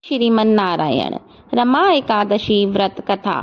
श्रीमन नारायण रमा एकादशी व्रत कथा।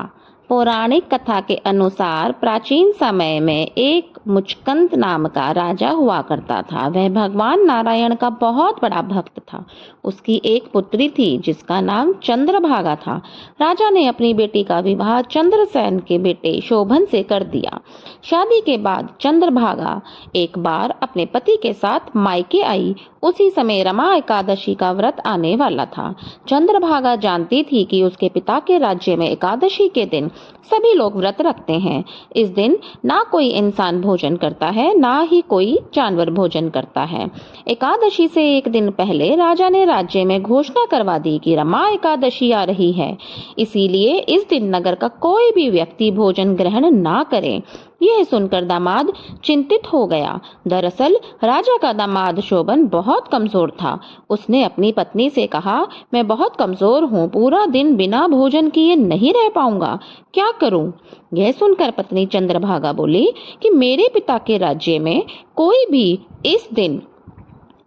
पौराणिक कथा के अनुसार प्राचीन समय में एक मुचकंद नाम का राजा हुआ करता था। वह भगवान नारायण का बहुत बड़ा भक्त था। उसकी एक पुत्री थी जिसका नाम चंद्रभागा था। राजा ने अपनी बेटी का विवाह चंद्रसेन के बेटे शोभन से कर दिया। शादी के बाद चंद्रभागा एक बार अपने पति के साथ मायके आई। उसी समय रमा एकादशी का व्रत आने वाला था। चंद्रभागा जानती थी कि उसके पिता के राज्य में एकादशी के दिन सभी लोग व्रत रखते हैं। इस दिन ना कोई इंसान भोजन करता है, ना ही कोई जानवर भोजन करता है। एकादशी से एक दिन पहले राजा ने राज्य में घोषणा करवा दी कि रमा एकादशी आ रही है, इसीलिए इस दिन नगर का कोई भी व्यक्ति भोजन ग्रहण ना करे। यह सुनकर दामाद चिंतित हो गया। दरअसल राजा का दामाद शोभन बहुत कमजोर था। उसने अपनी पत्नी से कहा, मैं बहुत कमजोर हूँ, पूरा दिन बिना भोजन किए नहीं रह पाऊंगा, क्या करूं? यह सुनकर पत्नी चंद्रभागा बोली कि मेरे पिता के राज्य में कोई भी इस दिन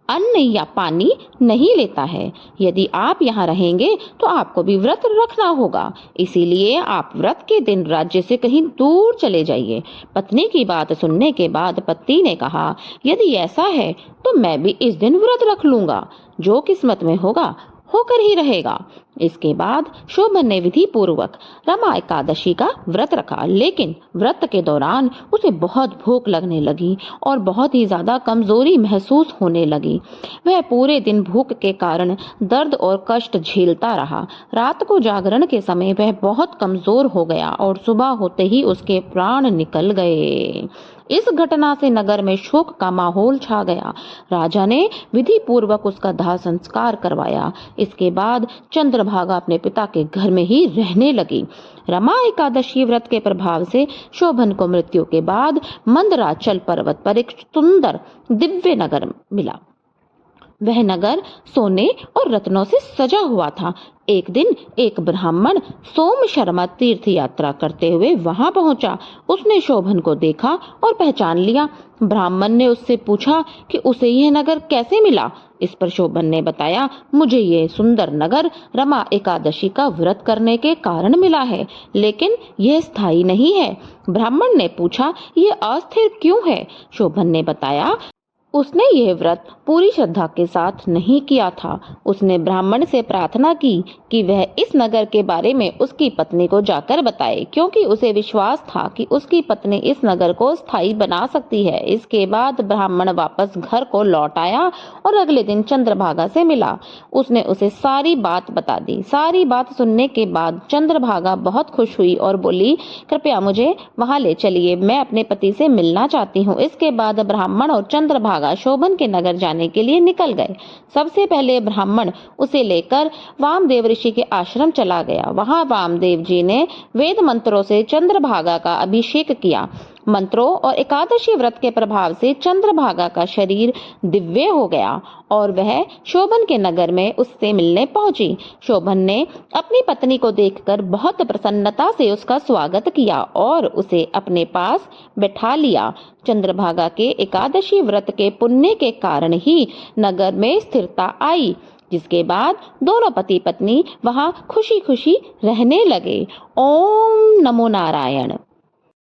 अन्न या पानी नहीं लेता है। यदि आप यहाँ रहेंगे तो आपको भी व्रत रखना होगा, इसीलिए आप व्रत के दिन राज्य से कहीं दूर चले जाइए। पत्नी की बात सुनने के बाद पति ने कहा, यदि ऐसा है तो मैं भी इस दिन व्रत रख लूंगा, जो किस्मत में होगा होकर ही रहेगा। इसके बाद शोभन ने विधि पूर्वक रमा एकादशी का व्रत रखा, लेकिन व्रत के दौरान उसे बहुत भूख लगने लगी और बहुत ही ज्यादा कमजोरी महसूस होने लगी। वह पूरे दिन भूख के कारण दर्द और कष्ट झेलता रहा। रात को जागरण के समय वह बहुत कमजोर हो गया और सुबह होते ही उसके प्राण निकल गए। इस घटना से नगर में शोक का माहौल छा गया। राजा ने विधि पूर्वक उसका दाह संस्कार करवाया। इसके बाद चंद्रभागा अपने पिता के घर में ही रहने लगी। रमा एकादशी व्रत के प्रभाव से शोभन को मृत्यु के बाद मंदराचल पर्वत पर एक सुंदर दिव्य नगर मिला। वह नगर सोने और रत्नों से सजा हुआ था। एक दिन एक ब्राह्मण सोम शर्मा तीर्थ यात्रा करते हुए वहां पहुंचा। उसने शोभन को देखा और पहचान लिया। ब्राह्मण ने उससे पूछा कि उसे यह नगर कैसे मिला। इस पर शोभन ने बताया, मुझे ये सुंदर नगर रमा एकादशी का व्रत करने के कारण मिला है, लेकिन यह स्थायी नहीं है। ब्राह्मण ने पूछा, यह अस्थिर क्यों है? शोभन ने बताया, उसने यह व्रत पूरी श्रद्धा के साथ नहीं किया था। उसने ब्राह्मण से प्रार्थना की कि वह इस नगर के बारे में उसकी पत्नी को जाकर बताए, क्योंकि उसे विश्वास था कि उसकी पत्नी इस नगर को स्थायी बना सकती है। इसके बाद ब्राह्मण वापस घर को लौट आया और अगले दिन चंद्रभागा से मिला। उसने उसे सारी बात बता दी। सारी बात सुनने के बाद चंद्रभागा बहुत खुश हुई और बोली, कृपया मुझे वहां ले चलिए, मैं अपने पति से मिलना चाहती हूँ। इसके बाद ब्राह्मण और चंद्रभागा शोभन के नगर जाने के लिए निकल गए। सबसे पहले ब्राह्मण उसे लेकर वामदेव ऋषि के आश्रम चला गया। वहां वामदेव जी ने वेद मंत्रों से चंद्रभागा का अभिषेक किया। मंत्रों और एकादशी व्रत के प्रभाव से चंद्रभागा का शरीर दिव्य हो गया और वह शोभन के नगर में उससे मिलने पहुंची। शोभन ने अपनी पत्नी को देखकर बहुत प्रसन्नता से उसका स्वागत किया और उसे अपने पास बैठा लिया। चंद्रभागा के एकादशी व्रत के पुण्य के कारण ही नगर में स्थिरता आई, जिसके बाद दोनों पति पत्नी वहां खुशी खुशी रहने लगे। ओम नमो नारायण।